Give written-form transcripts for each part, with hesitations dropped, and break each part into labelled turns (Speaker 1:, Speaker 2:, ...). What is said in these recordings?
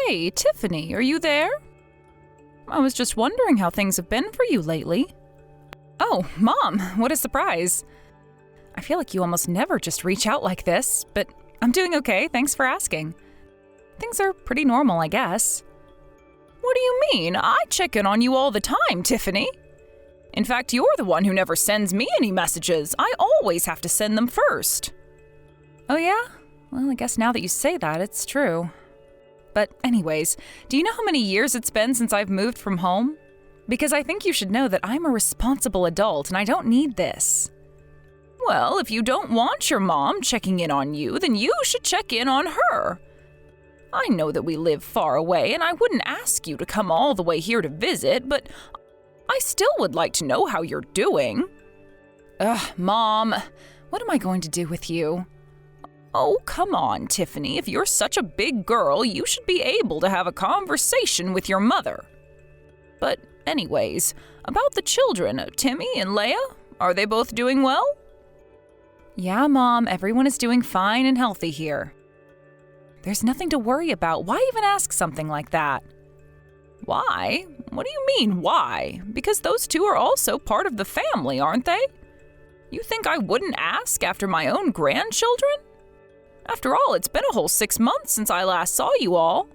Speaker 1: Hey, Tiffany, are you there? I was just wondering how things have been for you lately. Oh, Mom, what a surprise. I feel like you almost never just reach out like this, but I'm doing okay, thanks for asking. Things are pretty normal, I guess. What do you mean? I check in on you all the time, Tiffany. In fact, you're the one who never sends me any messages. I always have to send them first. Oh yeah? Well, I guess now that you say that, it's true. But anyways, do you know how many years it's been since I've moved from home? Because I think you should know that I'm a responsible adult and I don't need this. Well, if you don't want your mom checking in on you, then you should check in on her. I know that we live far away and I wouldn't ask you to come all the way here to visit, but I still would like to know how you're doing. Ugh, Mom, what am I going to do with you? Oh, come on, Tiffany. If you're such a big girl, you should be able to have a conversation with your mother. But anyways, about the children, Timmy and Leia, are they both doing well? Yeah, Mom, everyone is doing fine and healthy here. There's nothing to worry about. Why even ask something like that? Why? What do you mean, why? Because those two are also part of the family, aren't they? You think I wouldn't ask after my own grandchildren? After all, it's been a whole 6 months since I last saw you all.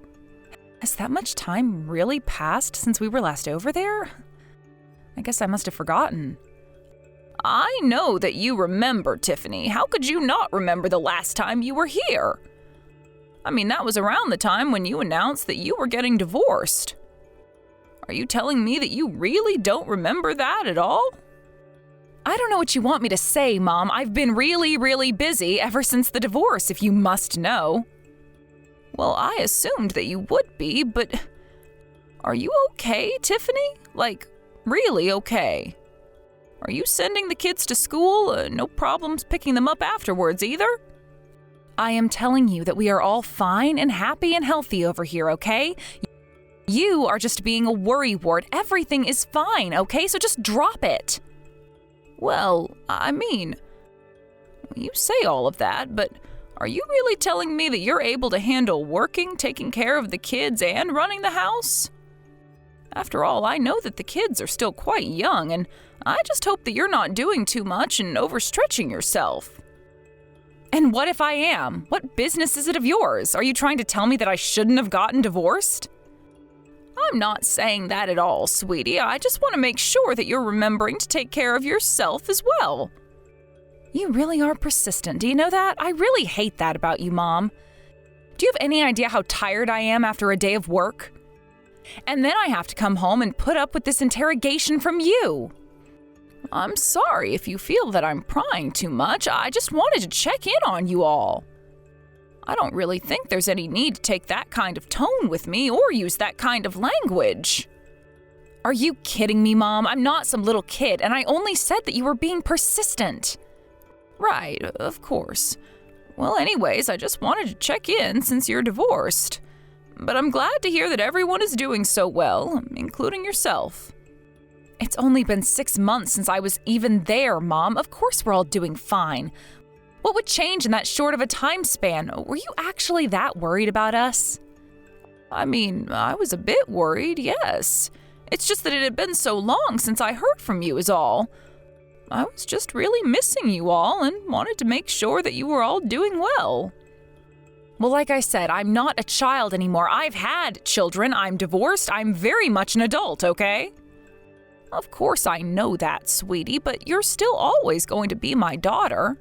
Speaker 1: Has that much time really passed since we were last over there? I guess I must have forgotten. I know that you remember, Tiffany. How could you not remember the last time you were here? I mean, that was around the time when you announced that you were getting divorced. Are you telling me that you really don't remember that at all? I don't know what you want me to say, Mom. I've been really busy ever since the divorce, if you must know. Well, I assumed that you would be, but are you okay, Tiffany? Like, really okay? Are you sending the kids to school? No problems picking them up afterwards either? I am telling you that we are all fine and happy and healthy over here, okay? You are just being a worrywart. Everything is fine, okay? So just drop it. Well, I mean, you say all of that, but are you really telling me that you're able to handle working, taking care of the kids, and running the house? After all, I know that the kids are still quite young, and I just hope that you're not doing too much and overstretching yourself. And what if I am? What business is it of yours? Are you trying to tell me that I shouldn't have gotten divorced? I'm not saying that at all, sweetie. I just want to make sure that you're remembering to take care of yourself as well. You really are persistent, do you know that? I really hate that about you, Mom. Do you have any idea how tired I am after a day of work? And then I have to come home and put up with this interrogation from you. I'm sorry if you feel that I'm prying too much. I just wanted to check in on you all. I don't really think there's any need to take that kind of tone with me or use that kind of language. Are you kidding me, Mom? I'm not some little kid, and I only said that you were being persistent. Right, of course. Well, anyways, I just wanted to check in since you're divorced. But I'm glad to hear that everyone is doing so well, including yourself. It's only been 6 months since I was even there, Mom. Of course we're all doing fine. What would change in that short of a time span? Were you actually that worried about us? I mean, I was a bit worried, yes. It's just that it had been so long since I heard from you is all. I was just really missing you all and wanted to make sure that you were all doing well. Well, like I said, I'm not a child anymore. I've had children. I'm divorced. I'm very much an adult, okay? Of course I know that, sweetie, but you're still always going to be my daughter.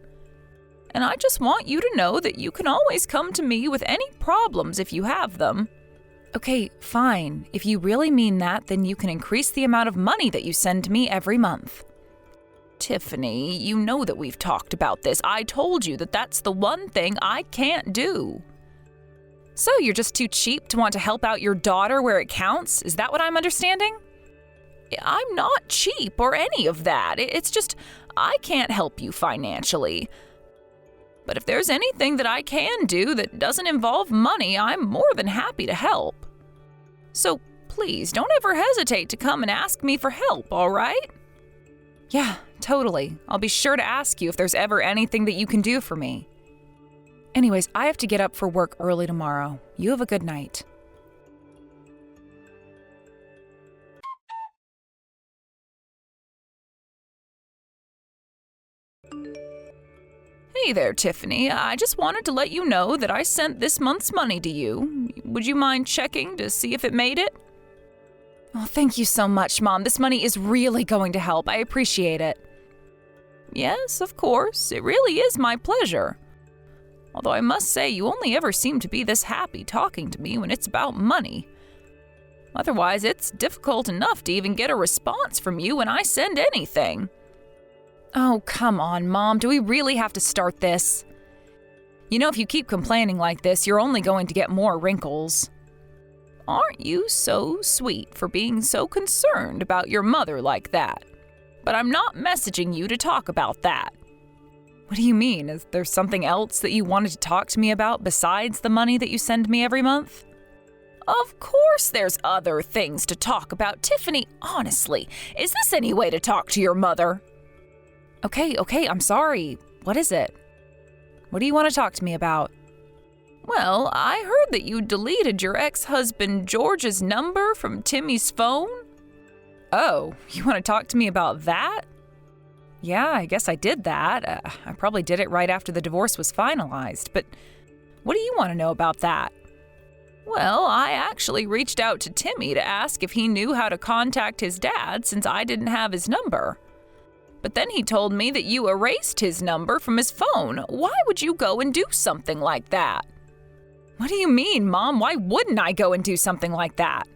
Speaker 1: And I just want you to know that you can always come to me with any problems if you have them. Okay, fine. If you really mean that, then you can increase the amount of money that you send me every month. Tiffany, you know that we've talked about this. I told you that that's the one thing I can't do. So you're just too cheap to want to help out your daughter where it counts? Is that what I'm understanding? I'm not cheap or any of that. It's just I can't help you financially. But if there's anything that I can do that doesn't involve money, I'm more than happy to help. So please, don't ever hesitate to come and ask me for help, all right? Yeah, totally. I'll be sure to ask you if there's ever anything that you can do for me. Anyways, I have to get up for work early tomorrow. You have a good night. Hey there, Tiffany. I just wanted to let you know that I sent this month's money to you. Would you mind checking to see if it made it? Oh, thank you so much, Mom. This money is really going to help. I appreciate it. Yes, of course. It really is my pleasure. Although I must say, you only ever seem to be this happy talking to me when it's about money. Otherwise, it's difficult enough to even get a response from you when I send anything. Oh, come on, Mom. Do we really have to start this? You know, if you keep complaining like this, you're only going to get more wrinkles. Aren't you so sweet for being so concerned about your mother like that? But I'm not messaging you to talk about that. What do you mean? Is there something else that you wanted to talk to me about besides the money that you send me every month? Of course there's other things to talk about, Tiffany. Honestly, is this any way to talk to your mother? Okay, I'm sorry. What is it? What do you want to talk to me about? Well, I heard that you deleted your ex-husband George's number from Timmy's phone. Oh, you want to talk to me about that? Yeah, I guess I did that. I probably did it right after the divorce was finalized, but what do you want to know about that? Well, I actually reached out to Timmy to ask if he knew how to contact his dad since I didn't have his number. But then he told me that you erased his number from his phone. Why would you go and do something like that? What do you mean, Mom? Why wouldn't I go and do something like that?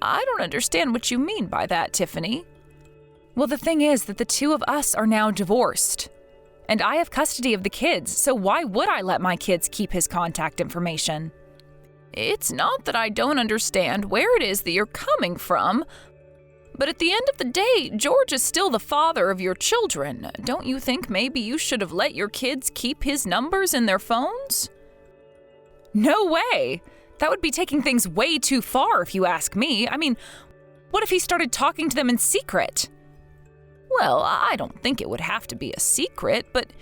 Speaker 1: I don't understand what you mean by that, Tiffany. Well, the thing is that the two of us are now divorced. And I have custody of the kids, so why would I let my kids keep his contact information? It's not that I don't understand where it is that you're coming from, but at the end of the day, George is still the father of your children. Don't you think maybe you should have let your kids keep his numbers in their phones? No way! That would be taking things way too far if you ask me. I mean, what if he started talking to them in secret? Well, I don't think it would have to be a secret, but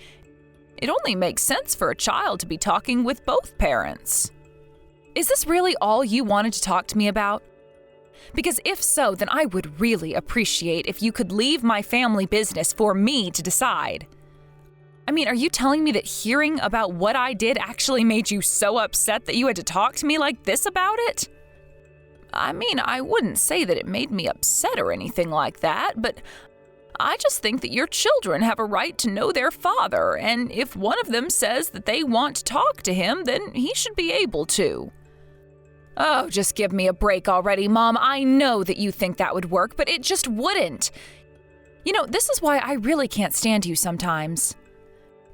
Speaker 1: it only makes sense for a child to be talking with both parents. Is this really all you wanted to talk to me about? Because if so, then I would really appreciate if you could leave my family business for me to decide. I mean, are you telling me that hearing about what I did actually made you so upset that you had to talk to me like this about it? I mean, I wouldn't say that it made me upset or anything like that, but I just think that your children have a right to know their father, and if one of them says that they want to talk to him, then he should be able to. Oh, just give me a break already, Mom. I know that you think that would work, but it just wouldn't. You know, this is why I really can't stand you sometimes.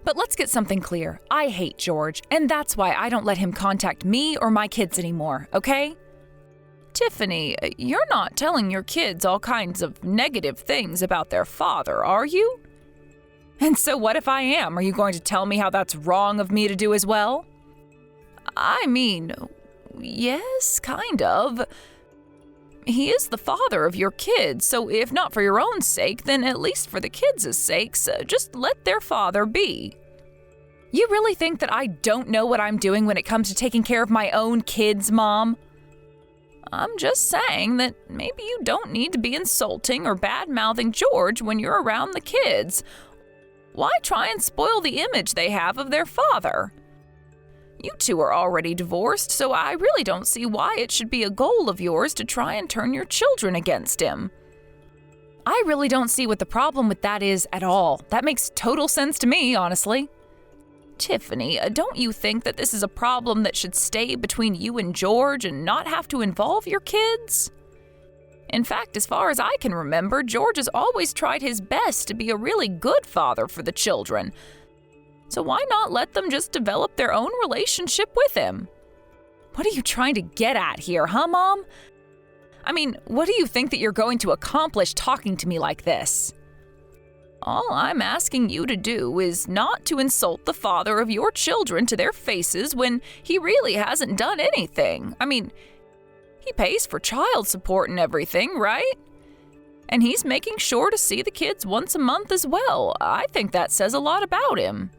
Speaker 1: But let's get something clear. I hate George, and that's why I don't let him contact me or my kids anymore, okay? Tiffany, you're not telling your kids all kinds of negative things about their father, are you? And so what if I am? Are you going to tell me how that's wrong of me to do as well? I mean, yes, kind of. He is the father of your kids, so if not for your own sake, then at least for the kids' sakes, just let their father be. You really think that I don't know what I'm doing when it comes to taking care of my own kids, Mom? I'm just saying that maybe you don't need to be insulting or bad-mouthing George when you're around the kids. Why try and spoil the image they have of their father? You two are already divorced, so I really don't see why it should be a goal of yours to try and turn your children against him. I really don't see what the problem with that is at all. That makes total sense to me, honestly. Tiffany, don't you think that this is a problem that should stay between you and George and not have to involve your kids? In fact, as far as I can remember, George has always tried his best to be a really good father for the children. So why not let them just develop their own relationship with him? What are you trying to get at here, huh, Mom? I mean, what do you think that you're going to accomplish talking to me like this? All I'm asking you to do is not to insult the father of your children to their faces when he really hasn't done anything. I mean, he pays for child support and everything, right? And he's making sure to see the kids once a month as well. I think that says a lot about him.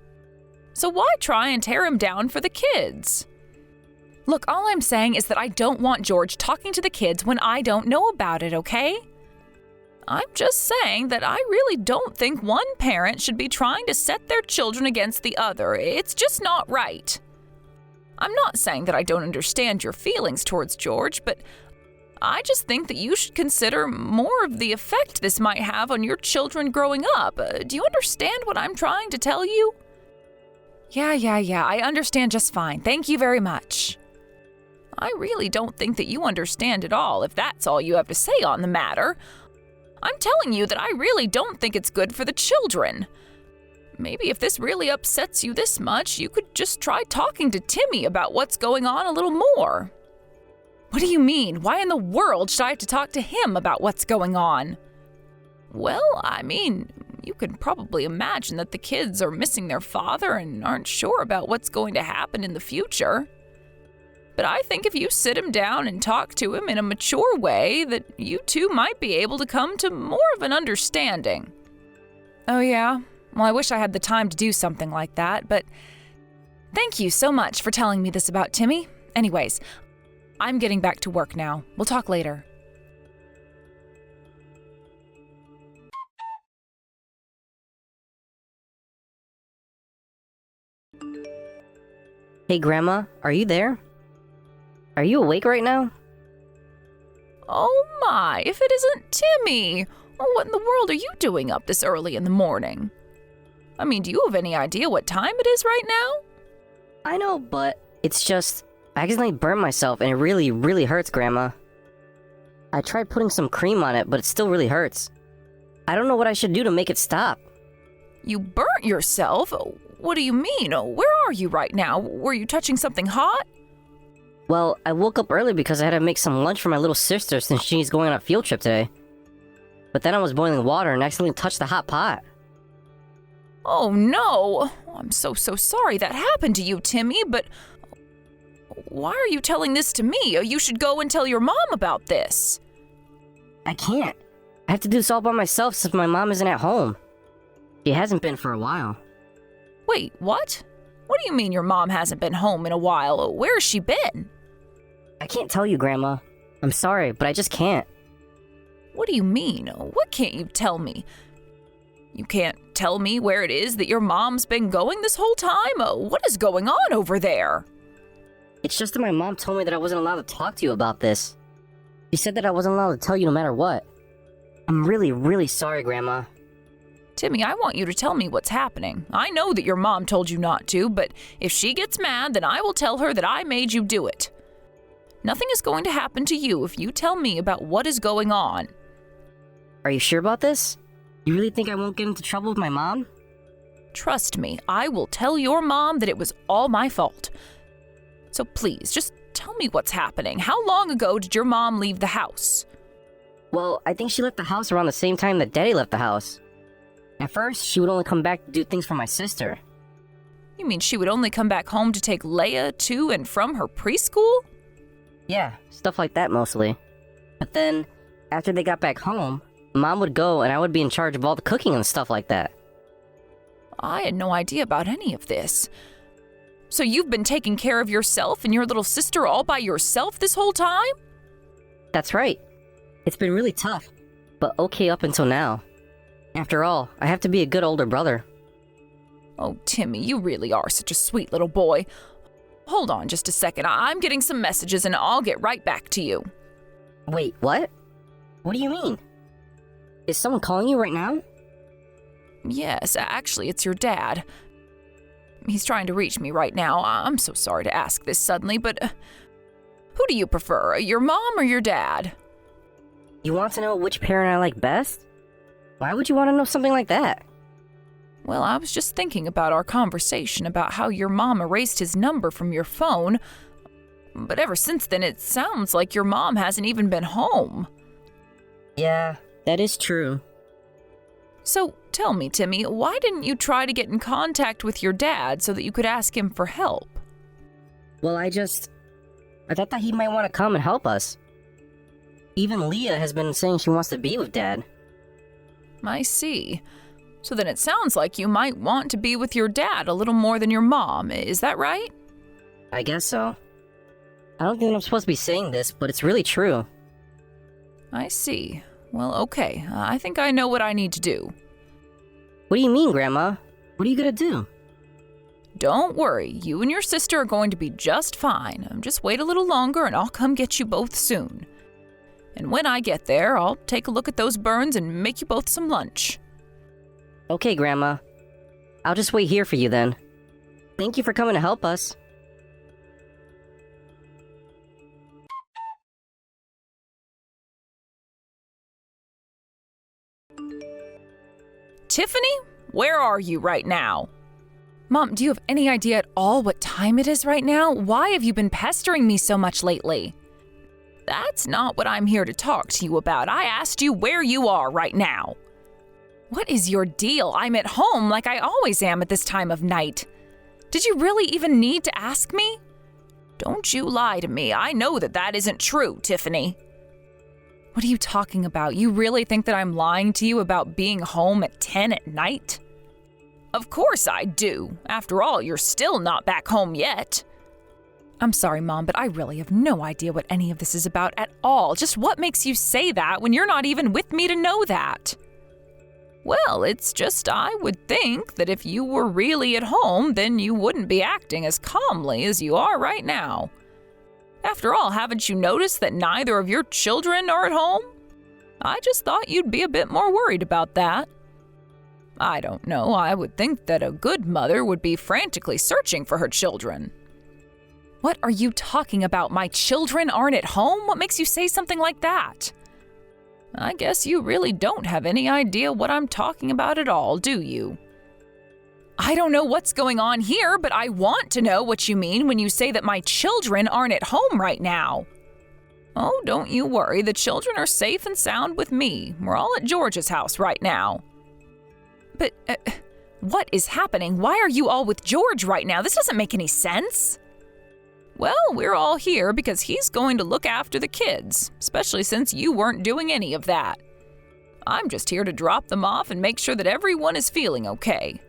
Speaker 1: So why try and tear him down for the kids? Look, all I'm saying is that I don't want George talking to the kids when I don't know about it, okay? I'm just saying that I really don't think one parent should be trying to set their children against the other. It's just not right. I'm not saying that I don't understand your feelings towards George, but I just think that you should consider more of the effect this might have on your children growing up. Do you understand what I'm trying to tell you? Yeah, I understand just fine. Thank you very much. I really don't think that you understand at all if that's all you have to say on the matter. I'm telling you that I really don't think it's good for the children. Maybe if this really upsets you this much, you could just try talking to Timmy about what's going on a little more. What do you mean? Why in the world should I have to talk to him about what's going on? Well, I mean, you can probably imagine that the kids are missing their father and aren't sure about what's going to happen in the future. But I think if you sit him down and talk to him in a mature way, that you two might be able to come to more of an understanding. Oh yeah? Well, I wish I had the time to do something like that, but thank you so much for telling me this about Timmy. Anyways, I'm getting back to work now. We'll talk later.
Speaker 2: Hey, Grandma, are you there? Are you awake right now?
Speaker 1: Oh my, if it isn't Timmy! What in the world are you doing up this early in the morning? I mean, do you have any idea what time it is right now?
Speaker 2: I know, but it's just, I accidentally burned myself and it really, really hurts, Grandma. I tried putting some cream on it, but it still really hurts. I don't know what I should do to make it stop.
Speaker 1: You burnt yourself? What do you mean? Where are you right now? Were you touching something hot?
Speaker 2: Well, I woke up early because I had to make some lunch for my little sister since she's going on a field trip today. But then I was boiling water and accidentally touched the hot pot.
Speaker 1: Oh no! I'm so sorry that happened to you, Timmy, but why are you telling this to me? You should go and tell your mom about this.
Speaker 2: I can't. I have to do this all by myself since my mom isn't at home. She hasn't been for a while.
Speaker 1: Wait, what? What do you mean your mom hasn't been home in a while? Where has she been?
Speaker 2: I can't tell you, Grandma. I'm sorry, but I just can't.
Speaker 1: What do you mean? What can't you tell me? You can't tell me where it is that your mom's been going this whole time? What is going on over there?
Speaker 2: It's just that my mom told me that I wasn't allowed to talk to you about this. She said that I wasn't allowed to tell you no matter what. I'm really, really sorry, Grandma.
Speaker 1: Timmy, I want you to tell me what's happening. I know that your mom told you not to, but if she gets mad, then I will tell her that I made you do it. Nothing is going to happen to you if you tell me about what is going on.
Speaker 2: Are you sure about this? You really think I won't get into trouble with my mom?
Speaker 1: Trust me, I will tell your mom that it was all my fault. So please, just tell me what's happening. How long ago did your mom leave the house?
Speaker 2: Well, I think she left the house around the same time that Daddy left the house. At first, she would only come back to do things for my sister.
Speaker 1: You mean she would only come back home to take Leia to and from her preschool?
Speaker 2: Yeah, stuff like that mostly. But then, after they got back home, Mom would go and I would be in charge of all the cooking and stuff like that.
Speaker 1: I had no idea about any of this. So you've been taking care of yourself and your little sister all by yourself this whole time?
Speaker 2: That's right. It's been really tough, but okay up until now. After all, I have to be a good older brother.
Speaker 1: Oh, Timmy, you really are such a sweet little boy. Hold on just a second. I'm getting some messages and I'll get right back to you.
Speaker 2: Wait, what? What do you mean? Is someone calling you right now?
Speaker 1: Yes, actually, it's your dad. He's trying to reach me right now. I'm so sorry to ask this suddenly, but who do you prefer, your mom or your dad?
Speaker 2: You want to know which parent I like best? Why would you want to know something like that?
Speaker 1: Well, I was just thinking about our conversation about how your mom erased his number from your phone, but ever since then it sounds like your mom hasn't even been home.
Speaker 2: Yeah, that is true.
Speaker 1: So tell me, Timmy, why didn't you try to get in contact with your dad so that you could ask him for help?
Speaker 2: Well, I thought that he might want to come and help us. Even Leah has been saying she wants to be with Dad.
Speaker 1: I see. So then it sounds like you might want to be with your dad a little more than your mom, is that right?
Speaker 2: I guess so. I don't think I'm supposed to be saying this, but it's really true.
Speaker 1: I see. Well, okay. I think I know what I need to do.
Speaker 2: What do you mean, Grandma? What are you gonna do?
Speaker 1: Don't worry, you and your sister are going to be just fine. Just wait a little longer and I'll come get you both soon. And when I get there, I'll take a look at those burns and make you both some lunch.
Speaker 2: Okay, Grandma. I'll just wait here for you then. Thank you for coming to help us.
Speaker 1: Tiffany, where are you right now? Mom, do you have any idea at all what time it is right now? Why have you been pestering me so much lately? That's not what I'm here to talk to you about. I asked you where you are right now. What is your deal? I'm at home like I always am at this time of night. Did you really even need to ask me? Don't you lie to me. I know that isn't true, Tiffany. What are you talking about? You really think that I'm lying to you about being home at 10 at night? Of course I do. After all, you're still not back home yet. I'm sorry, Mom, but I really have no idea what any of this is about at all. Just what makes you say that when you're not even with me to know that? Well, it's just I would think that if you were really at home, then you wouldn't be acting as calmly as you are right now. After all, haven't you noticed that neither of your children are at home? I just thought you'd be a bit more worried about that. I don't know, I would think that a good mother would be frantically searching for her children. What are you talking about? My children aren't at home? What makes you say something like that? I guess you really don't have any idea what I'm talking about at all, do you? I don't know what's going on here, but I want to know what you mean when you say that my children aren't at home right now. Oh, don't you worry, the children are safe and sound with me. We're all at George's house right now. But, what is happening? Why are you all with George right now? This doesn't make any sense. Well, we're all here because he's going to look after the kids, especially since you weren't doing any of that. I'm just here to drop them off and make sure that everyone is feeling okay.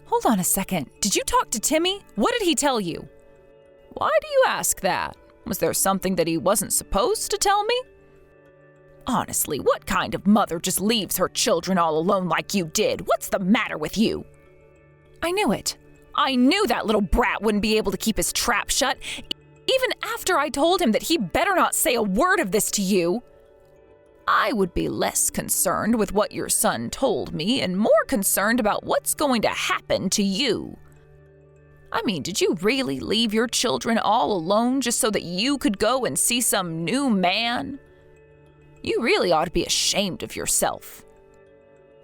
Speaker 1: Hold on a second. Did you talk to Timmy? What did he tell you? Why do you ask that? Was there something that he wasn't supposed to tell me? Honestly, what kind of mother just leaves her children all alone like you did? What's the matter with you? I knew it. I knew that little brat wouldn't be able to keep his trap shut, even after I told him that he better not say a word of this to you. I would be less concerned with what your son told me and more concerned about what's going to happen to you. I mean, did you really leave your children all alone just so that you could go and see some new man? You really ought to be ashamed of yourself.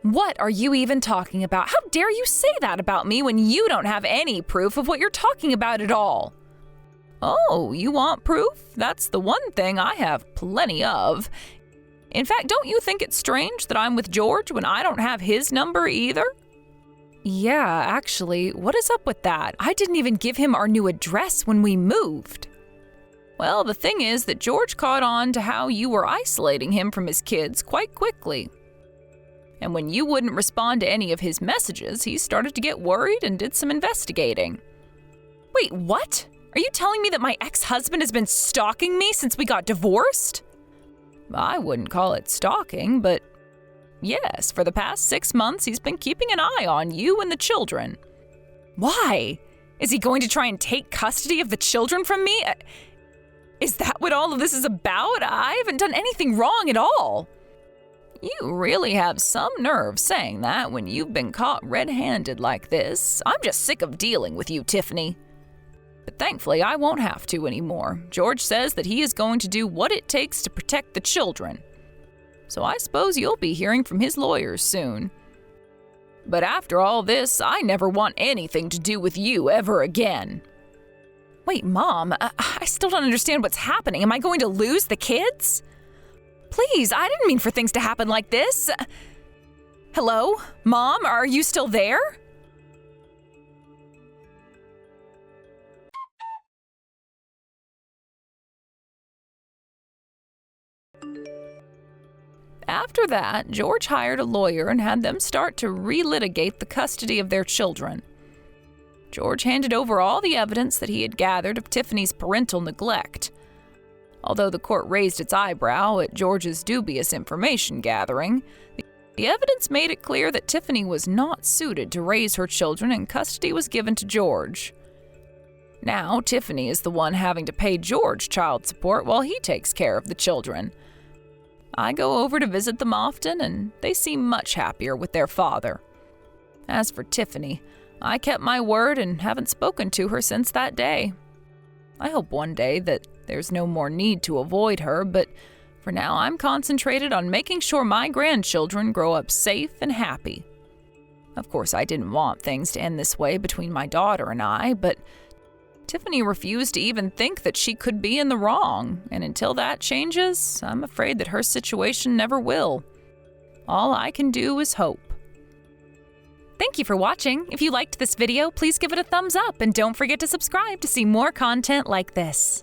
Speaker 1: What are you even talking about? How dare you say that about me when you don't have any proof of what you're talking about at all? Oh, you want proof? That's the one thing I have plenty of. In fact, don't you think it's strange that I'm with George when I don't have his number either? Yeah, actually, what is up with that? I didn't even give him our new address when we moved. Well, the thing is that George caught on to how you were isolating him from his kids quite quickly. And when you wouldn't respond to any of his messages, he started to get worried and did some investigating. Wait, what? Are you telling me that my ex-husband has been stalking me since we got divorced? I wouldn't call it stalking, but yes, for the past 6 months, he's been keeping an eye on you and the children. Why? Is he going to try and take custody of the children from me? Is that what all of this is about? I haven't done anything wrong at all. You really have some nerve saying that when you've been caught red-handed like this. I'm just sick of dealing with you, Tiffany. But thankfully, I won't have to anymore. George says that he is going to do what it takes to protect the children. So I suppose you'll be hearing from his lawyers soon. But after all this, I never want anything to do with you ever again. Wait, Mom, I still don't understand what's happening. Am I going to lose the kids? Please, I didn't mean for things to happen like this. Hello? Mom, are you still there? After that, George hired a lawyer and had them start to relitigate the custody of their children. George handed over all the evidence that he had gathered of Tiffany's parental neglect. Although the court raised its eyebrow at George's dubious information gathering, the evidence made it clear that Tiffany was not suited to raise her children and custody was given to George. Now, Tiffany is the one having to pay George child support while he takes care of the children. I go over to visit them often, and they seem much happier with their father. As for Tiffany, I kept my word and haven't spoken to her since that day. I hope one day that there's no more need to avoid her, but for now I'm concentrated on making sure my grandchildren grow up safe and happy. Of course, I didn't want things to end this way between my daughter and I, but Tiffany refused to even think that she could be in the wrong, and until that changes, I'm afraid that her situation never will. All I can do is hope. Thank you for watching. If you liked this video, please give it a thumbs up and don't forget to subscribe to see more content like this.